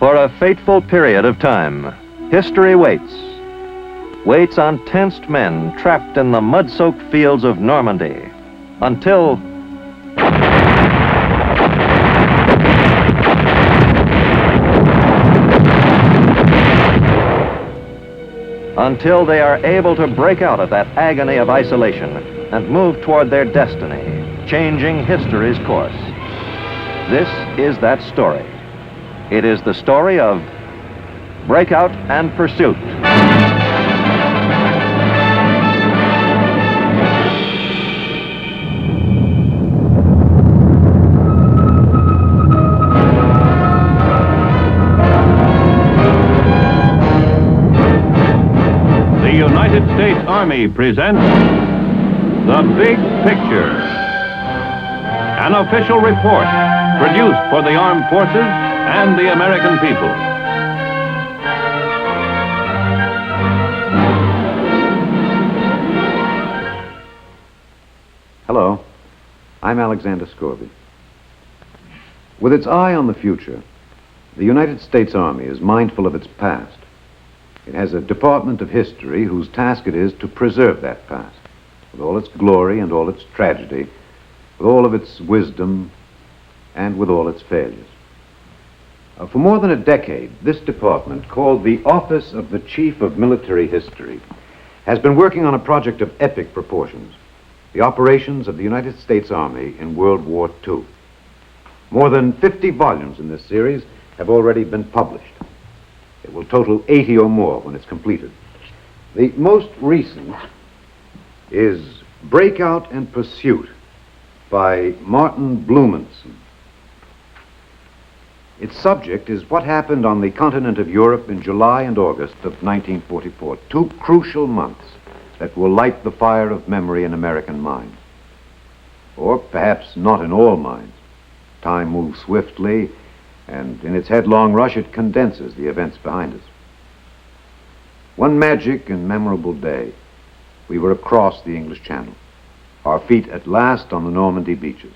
For a fateful period of time, history waits. Waits on tensed men trapped in the mud-soaked fields of Normandy until they are able to break out of that agony of isolation and move toward their destiny, changing history's course. This is that story. It is the story of Breakout and Pursuit. The United States Army presents The Big Picture, an official report produced for the armed forces and the American people. Hello, I'm Alexander Scorby. With its eye on the future, the United States Army is mindful of its past. It has a department of history whose task it is to preserve that past, with all its glory and all its tragedy, with all of its wisdom and with all its failures. For more than a decade, this department, called the Office of the Chief of Military History, has been working on a project of epic proportions, the operations of the United States Army in World War II. More than 50 volumes in this series have already been published. It will total 80 or more when it's completed. The most recent is Breakout and Pursuit by Martin Blumenson. Its subject is what happened on the continent of Europe in July and August of 1944, two crucial months that will light the fire of memory in American minds. Or perhaps not in all minds. Time moves swiftly, and in its headlong rush it condenses the events behind us. One magic and memorable day, we were across the English Channel, our feet at last on the Normandy beaches.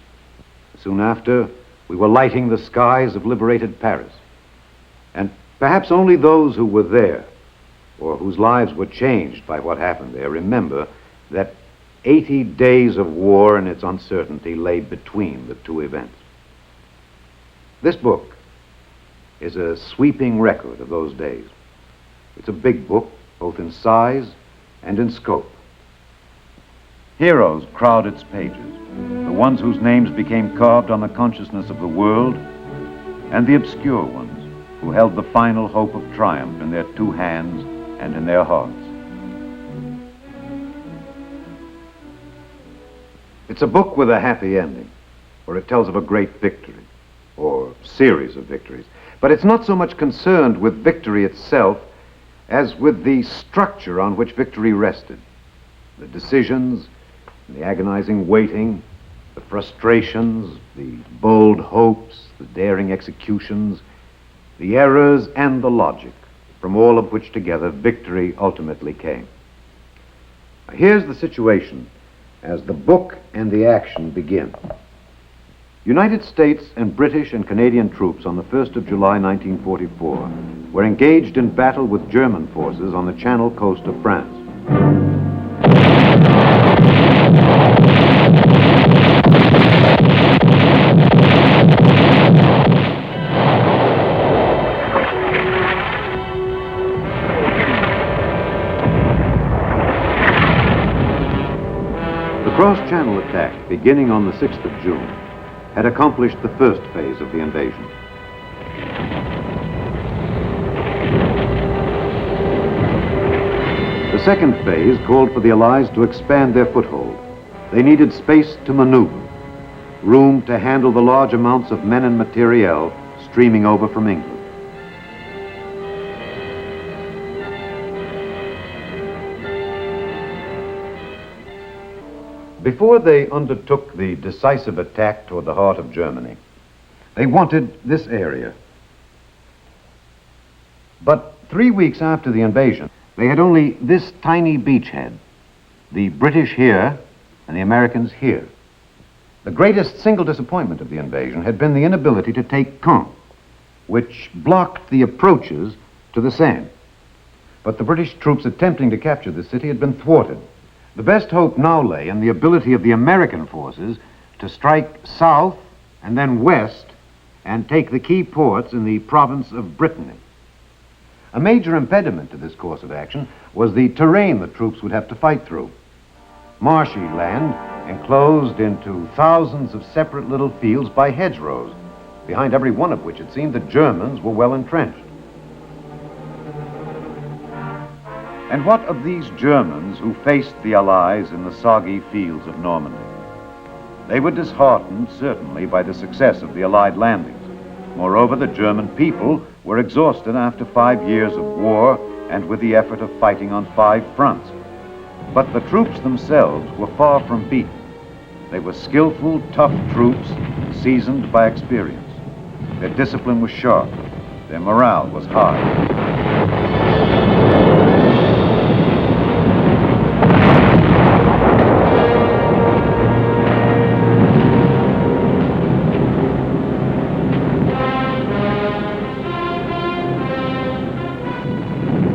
Soon after, we were lighting the skies of liberated Paris. And perhaps only those who were there, or whose lives were changed by what happened there, remember that 80 days of war and its uncertainty lay between the two events. This book is a sweeping record of those days. It's a big book, both in size and in scope. Heroes crowd its pages, the ones whose names became carved on the consciousness of the world, and the obscure ones who held the final hope of triumph in their two hands and in their hearts. It's a book with a happy ending, for it tells of a great victory, or series of victories. But it's not so much concerned with victory itself as with the structure on which victory rested. The decisions, the agonizing waiting, the frustrations, the bold hopes, the daring executions, the errors and the logic, from all of which together victory ultimately came. Now, here's the situation as the book and the action begin. United States and British and Canadian troops on the 1st of July 1944 were engaged in battle with German forces on the Channel coast of France. The cross-channel attack, beginning on the 6th of June, had accomplished the first phase of the invasion. The second phase called for the Allies to expand their foothold. They needed space to maneuver, room to handle the large amounts of men and materiel streaming over from England. Before they undertook the decisive attack toward the heart of Germany, they wanted this area. But 3 weeks after the invasion, they had only this tiny beachhead, the British here and the Americans here. The greatest single disappointment of the invasion had been the inability to take Caen. which blocked the approaches to the Seine. But the British troops attempting to capture the city had been thwarted. The best hope now lay in the ability of the American forces to strike south and then west and take the key ports in the province of Brittany. A major impediment to this course of action was the terrain the troops would have to fight through. Marshy land enclosed into thousands of separate little fields by hedgerows, behind every one of which it seemed the Germans were well entrenched. And what of these Germans who faced the Allies in the soggy fields of Normandy? They were disheartened, certainly, by the success of the Allied landings. Moreover, the German people were exhausted after 5 years of war and with the effort of fighting on 5 fronts. But the troops themselves were far from beaten. They were skillful, tough troops, seasoned by experience. Their discipline was sharp. Their morale was high.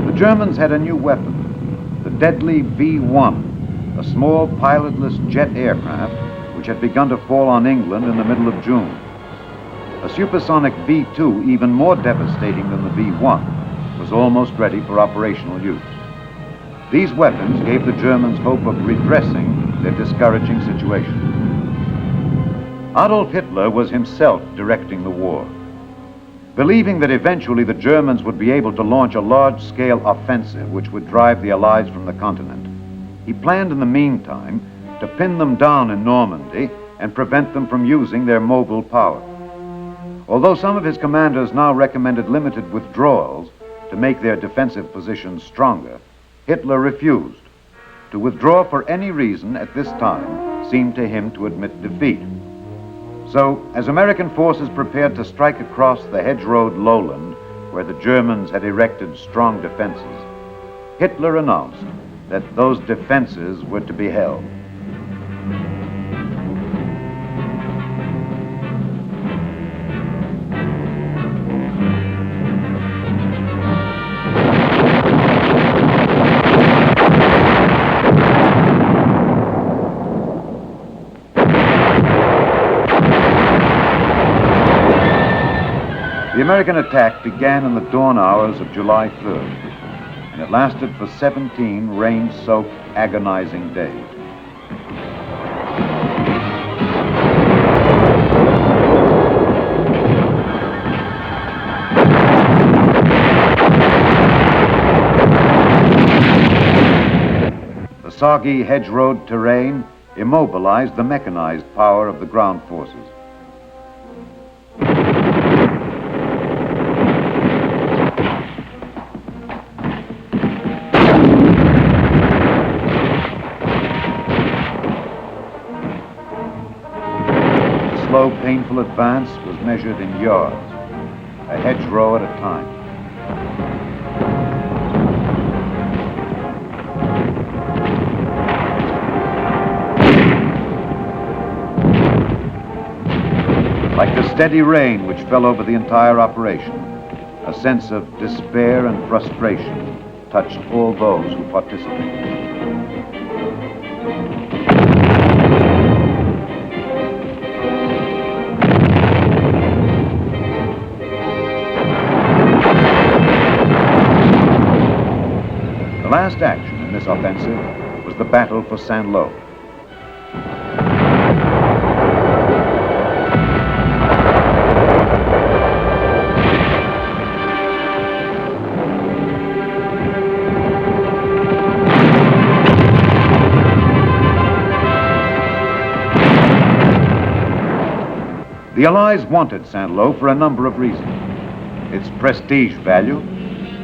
The Germans had a new weapon, the deadly V-1, a small pilotless jet aircraft which had begun to fall on England in the middle of June. A supersonic V-2, even more devastating than the V-1, was almost ready for operational use. These weapons gave the Germans hope of redressing their discouraging situation. Adolf Hitler was himself directing the war. Believing that eventually the Germans would be able to launch a large-scale offensive which would drive the Allies from the continent, he planned in the meantime to pin them down in Normandy and prevent them from using their mobile power. Although some of his commanders now recommended limited withdrawals to make their defensive positions stronger, Hitler refused. To withdraw for any reason at this time seemed to him to admit defeat. So, as American forces prepared to strike across the hedge-rowed lowland where the Germans had erected strong defenses, Hitler announced that those defenses were to be held. The American attack began in the dawn hours of July 3rd, and it lasted for 17 rain-soaked, agonizing days. The soggy hedge-road terrain immobilized the mechanized power of the ground forces. Slow, painful advance was measured in yards, a hedgerow at a time. Like the steady rain which fell over the entire operation, a sense of despair and frustration touched all those who participated. The last action in this offensive was the battle for Saint-Lô. The Allies wanted Saint-Lô for a number of reasons. Its prestige value,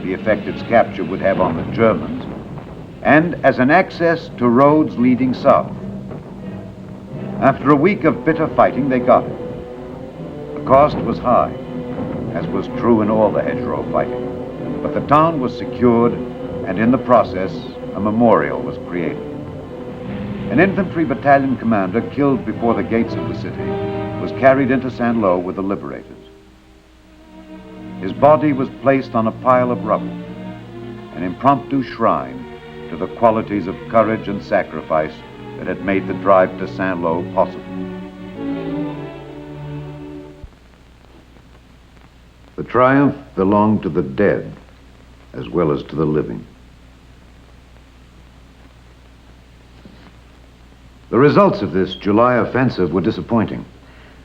the effect its capture would have on the Germans, and as an access to roads leading south. After a week of bitter fighting, they got it. The cost was high, as was true in all the hedgerow fighting, but the town was secured, and in the process, a memorial was created. An infantry battalion commander killed before the gates of the city was carried into Saint-Lô with the liberators. his body was placed on a pile of rubble, an impromptu shrine to the qualities of courage and sacrifice that had made the drive to Saint-Lô possible. The triumph belonged to the dead as well as to the living. The results of this July offensive were disappointing.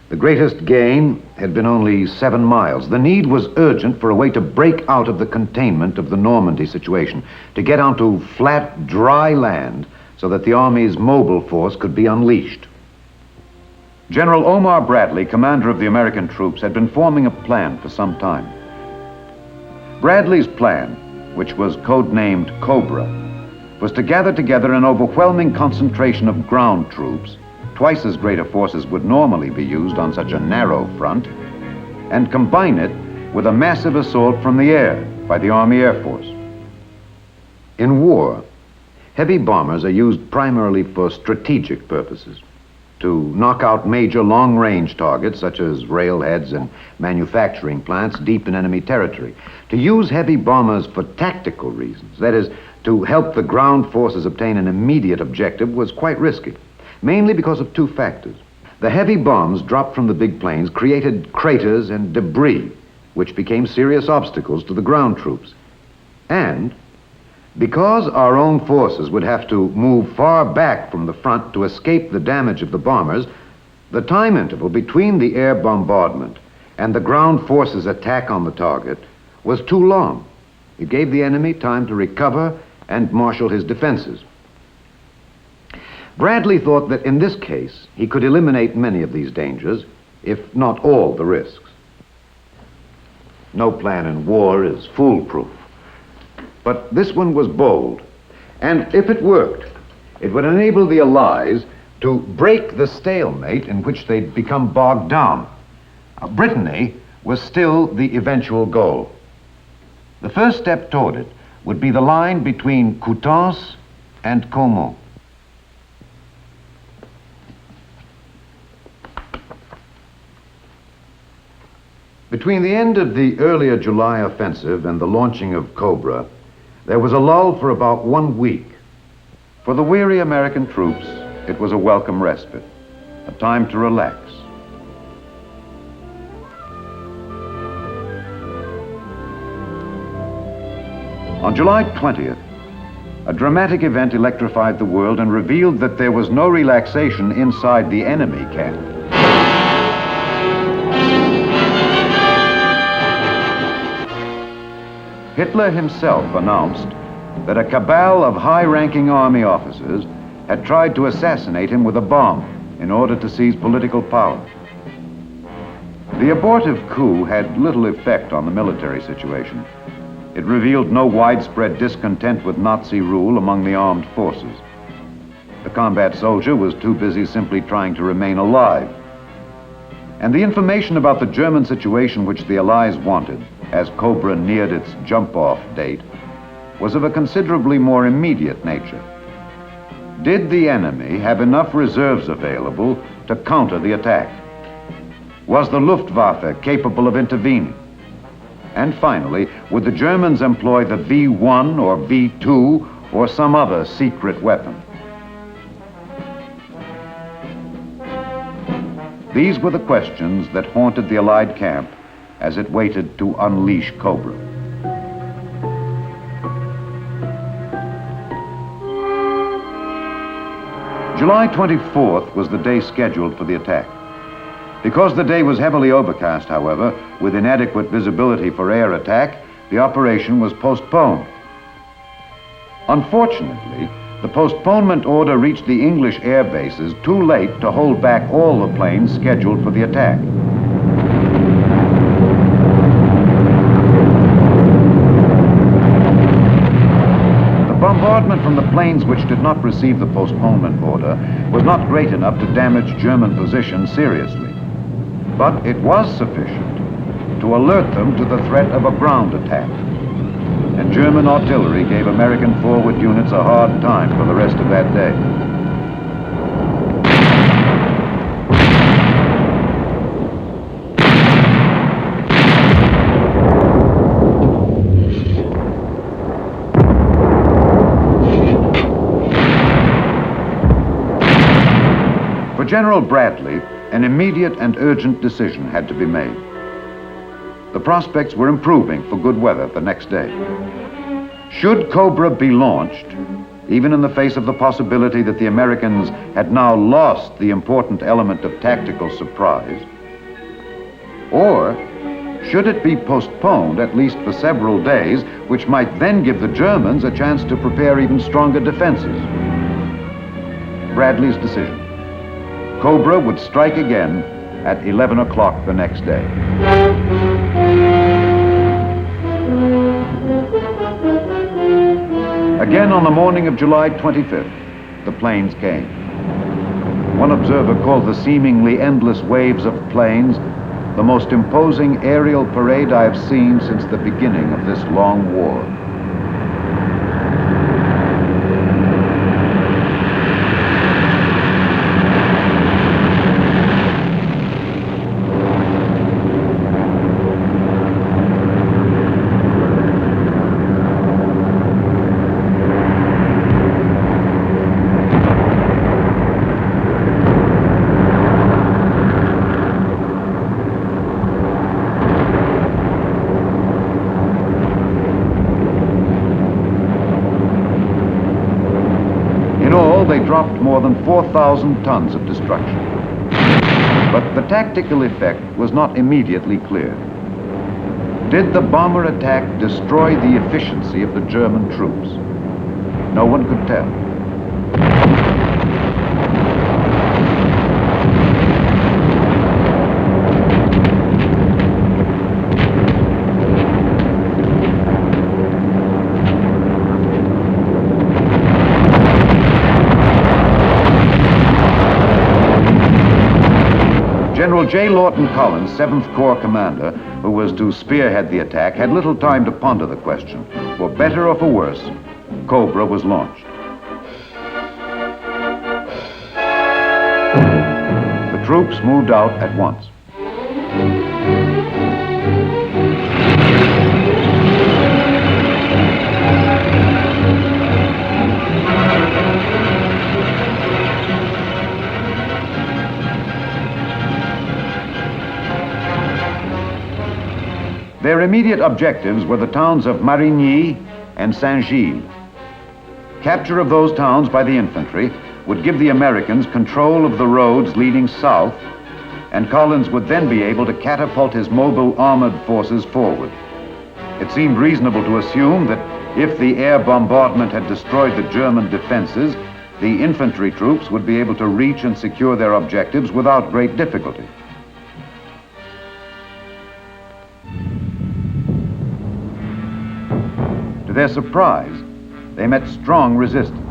The greatest gain had been only 7 miles. The need was urgent for a way to break out of the containment of the Normandy situation, to get onto flat, dry land so that the Army's mobile force could be unleashed. General Omar Bradley, commander of the American troops, had been forming a plan for some time. Bradley's plan, which was codenamed COBRA, was to gather together an overwhelming concentration of ground troops, twice as great a force as would normally be used on such a narrow front, and combine it with a massive assault from the air by the Army Air Force. In war, heavy bombers are used primarily for strategic purposes, to knock out major long-range targets such as railheads and manufacturing plants deep in enemy territory. To use heavy bombers for tactical reasons, that is, to help the ground forces obtain an immediate objective, was quite risky, mainly because of 2 factors. The heavy bombs dropped from the big planes created craters and debris, which became serious obstacles to the ground troops. And because our own forces would have to move far back from the front to escape the damage of the bombers, the time interval between the air bombardment and the ground forces' attack on the target was too long. It gave the enemy time to recover and marshal his defenses. Bradley thought that in this case he could eliminate many of these dangers, if not all the risks. No plan in war is foolproof. But this one was bold, and if it worked, it would enable the Allies to break the stalemate in which they'd become bogged down. Brittany was still the eventual goal. The first step toward it would be the line between Coutances and Caumont. Between the end of the earlier July offensive and the launching of COBRA, there was a lull for about 1 week. For the weary American troops, it was a welcome respite, a time to relax. On July 20th, a dramatic event electrified the world and revealed that there was no relaxation inside the enemy camp. Hitler himself announced that a cabal of high-ranking army officers had tried to assassinate him with a bomb in order to seize political power. The abortive coup had little effect on the military situation. It revealed no widespread discontent with Nazi rule among the armed forces. The combat soldier was too busy simply trying to remain alive. And the information about the German situation which the Allies wanted, as COBRA neared its jump-off date, was of a considerably more immediate nature. Did the enemy have enough reserves available to counter the attack? Was the Luftwaffe capable of intervening? And finally, would the Germans employ the V1 or V2 or some other secret weapon? These were the questions that haunted the Allied camp as it waited to unleash COBRA. July 24th was the day scheduled for the attack. Because the day was heavily overcast, however, with inadequate visibility for air attack, the operation was postponed. Unfortunately, the postponement order reached the English air bases too late to hold back all the planes scheduled for the attack. The bombardment from the planes which did not receive the postponement order was not great enough to damage German positions seriously. But it was sufficient to alert them to the threat of a ground attack. And German artillery gave American forward units a hard time for the rest of that day. For General Bradley, an immediate and urgent decision had to be made. The prospects were improving for good weather the next day. Should COBRA be launched, even in the face of the possibility that the Americans had now lost the important element of tactical surprise? Or should it be postponed at least for several days, which might then give the Germans a chance to prepare even stronger defenses? Bradley's decision. COBRA would strike again at 11 o'clock the next day. Again on the morning of July 25th, the planes came. One observer called the seemingly endless waves of planes the most imposing aerial parade I have seen since the beginning of this long war. They dropped more than 4,000 tons of destruction. But the tactical effect was not immediately clear. Did the bomber attack destroy the efficiency of the German troops? No one could tell. General J. Lawton Collins, 7th Corps commander, who was to spearhead the attack, had little time to ponder the question. For better or for worse, COBRA was launched. The troops moved out at once. Their immediate objectives were the towns of Marigny and Saint-Gilles. Capture of those towns by the infantry would give the Americans control of the roads leading south, and Collins would then be able to catapult his mobile armored forces forward. It seemed reasonable to assume that if the air bombardment had destroyed the German defenses, the infantry troops would be able to reach and secure their objectives without great difficulty. To their surprise, they met strong resistance.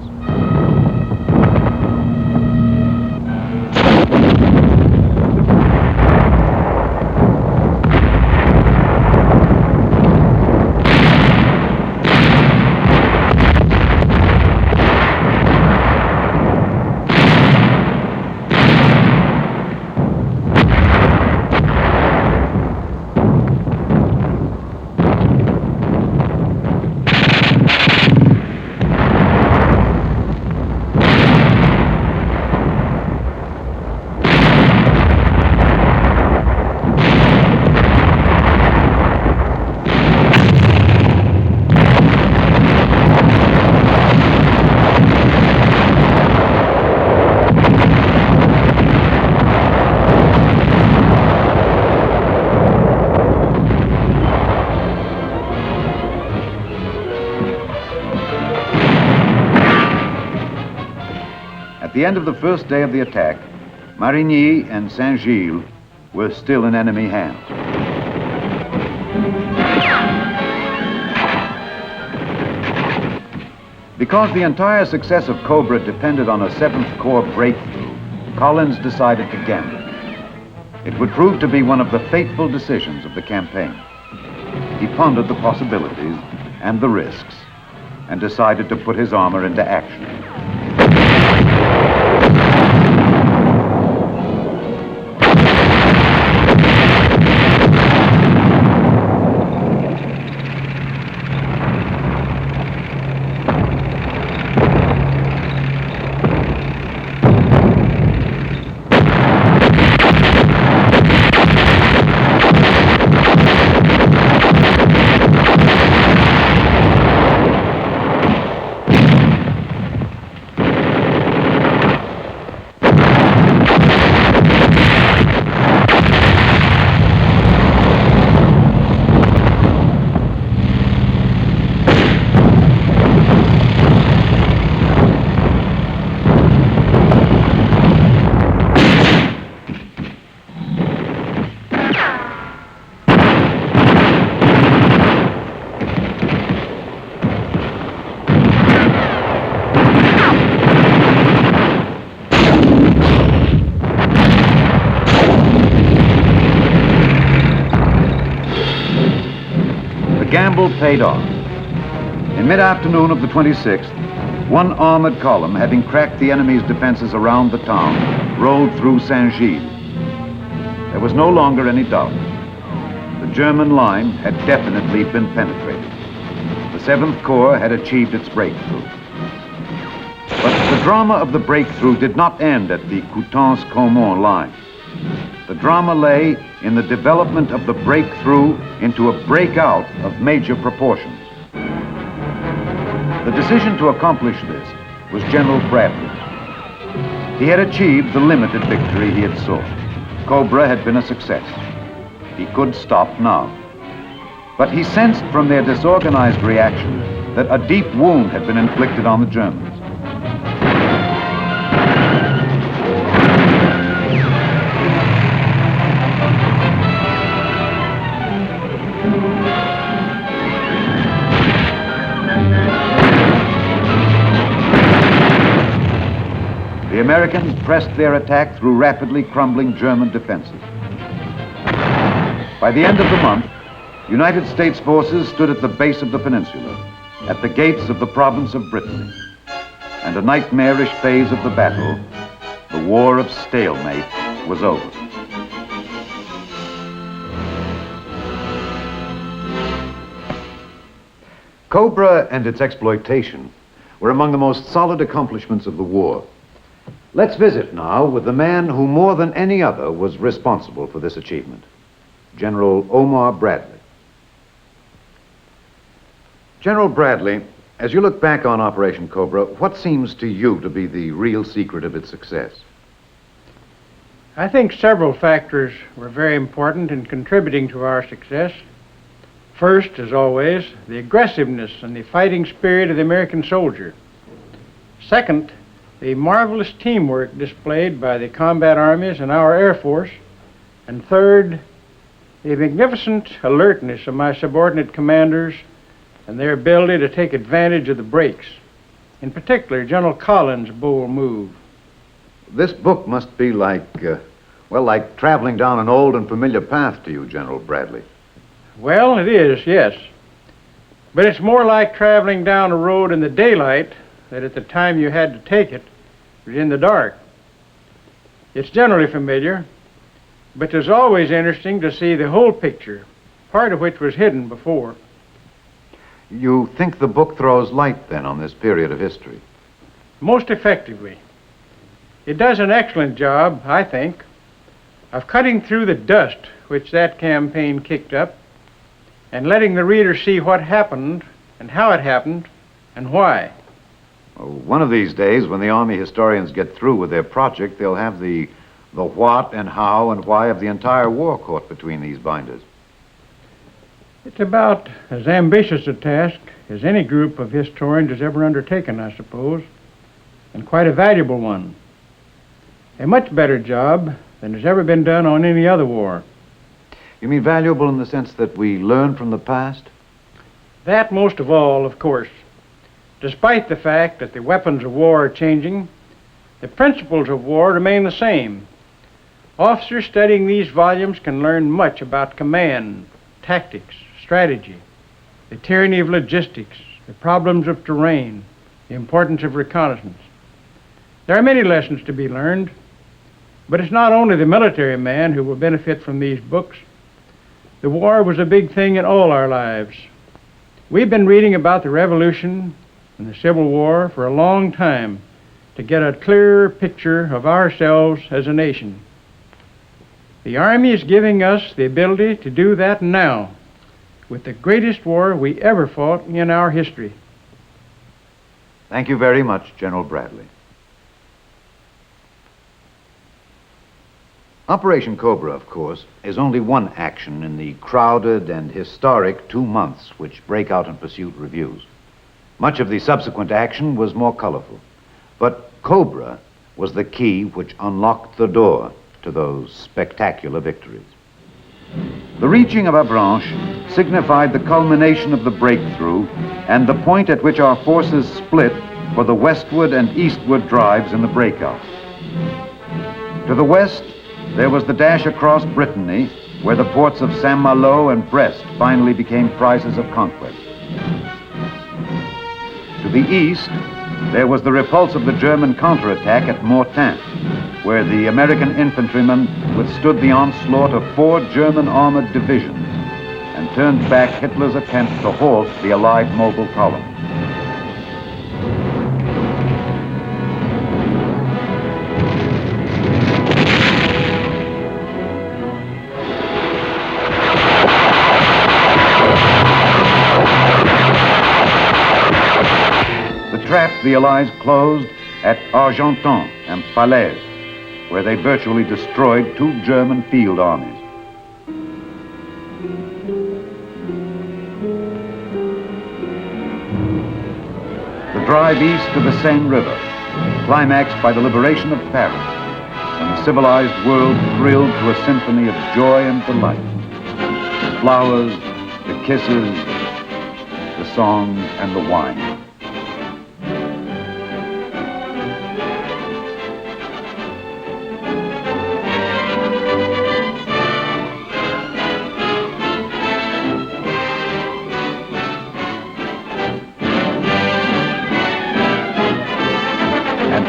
At the end of the first day of the attack, Marigny and Saint-Gilles were still in enemy hands. Because the entire success of COBRA depended on a 7th Corps breakthrough, Collins decided to gamble. It would prove to be one of the fateful decisions of the campaign. He pondered the possibilities and the risks and decided to put his armor into action. gamble paid off. In mid-afternoon of the 26th, one armored column, having cracked the enemy's defenses around the town, rolled through Saint-Gilles. There was no longer any doubt. The German line had definitely been penetrated. The 7th Corps had achieved its breakthrough. But the drama of the breakthrough did not end at the Coutances-Caumont line. The drama lay in the development of the breakthrough into a breakout of major proportions. The decision to accomplish this was General Bradley's. He had achieved the limited victory he had sought. COBRA had been a success. He could stop now. But he sensed from their disorganized reaction that a deep wound had been inflicted on the Germans. The Americans pressed their attack through rapidly crumbling German defenses. By the end of the month, United States forces stood at the base of the peninsula, at the gates of the province of Brittany. And a nightmarish phase of the battle, the war of stalemate, was over. COBRA and its exploitation were among the most solid accomplishments of the war. Let's visit now with the man who more than any other was responsible for this achievement, General Omar Bradley. General Bradley, as you look back on Operation COBRA, what seems to you to be the real secret of its success? I think several factors were very important in contributing to our success. First, as always, the aggressiveness and the fighting spirit of the American soldier. Second, the marvelous teamwork displayed by the combat armies and our Air Force. And third, the magnificent alertness of my subordinate commanders and their ability to take advantage of the breaks. In particular, General Collins' bold move. This book must be like traveling down an old and familiar path to you, General Bradley. Well, it is, yes. But it's more like traveling down a road in the daylight that at the time you had to take it was in the dark. It's generally familiar, but it's always interesting to see the whole picture, part of which was hidden before. You think the book throws light, then, on this period of history? Most effectively. It does an excellent job, I think, of cutting through the dust which that campaign kicked up and letting the reader see what happened and how it happened and why. Well, one of these days, when the Army historians get through with their project, they'll have the what and how and why of the entire war caught between these binders. It's about as ambitious a task as any group of historians has ever undertaken, I suppose, and quite a valuable one. A much better job than has ever been done on any other war. You mean valuable in the sense that we learn from the past? That most of all, of course. Despite the fact that the weapons of war are changing, the principles of war remain the same. Officers studying these volumes can learn much about command, tactics, strategy, the tyranny of logistics, the problems of terrain, the importance of reconnaissance. There are many lessons to be learned, but it's not only the military man who will benefit from these books. The war was a big thing in all our lives. We've been reading about the Revolution and the Civil War for a long time to get a clearer picture of ourselves as a nation. The Army is giving us the ability to do that now with the greatest war we ever fought in our history. Thank you very much, General Bradley. Operation COBRA, of course, is only one action in the crowded and historic 2 months which Breakout and Pursuit reviews. Much of the subsequent action was more colorful, but COBRA was the key which unlocked the door to those spectacular victories. The reaching of Avranches signified the culmination of the breakthrough and the point at which our forces split for the westward and eastward drives in the breakout. To the west, there was the dash across Brittany where the ports of Saint-Malo and Brest finally became prizes of conquest. To the east, there was the repulse of the German counterattack at Mortain, where the American infantrymen withstood the onslaught of 4 German armored divisions and turned back Hitler's attempt to halt the Allied mobile column. Trap the Allies closed at Argenton and Falaise, where they virtually destroyed 2 German field armies. The drive east to the Seine River, climaxed by the liberation of Paris, when the civilized world thrilled to a symphony of joy and delight. The flowers, the kisses, the songs, and the wine.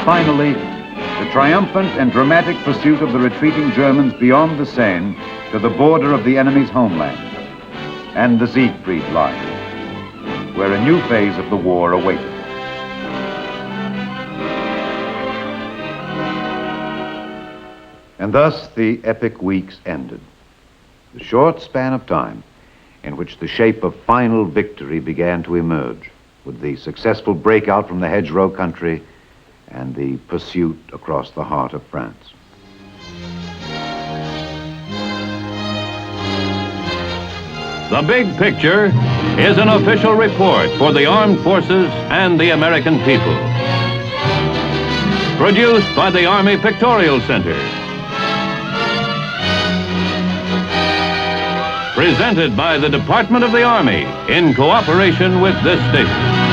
Finally, the triumphant and dramatic pursuit of the retreating Germans beyond the Seine to the border of the enemy's homeland, and the Siegfried Line, where a new phase of the war awaited. And thus the epic weeks ended. The short span of time in which the shape of final victory began to emerge, with the successful breakout from the hedgerow country and the pursuit across the heart of France. The Big Picture is an official report for the armed forces and the American people. Produced by the Army Pictorial Center. Presented by the Department of the Army in cooperation with this station.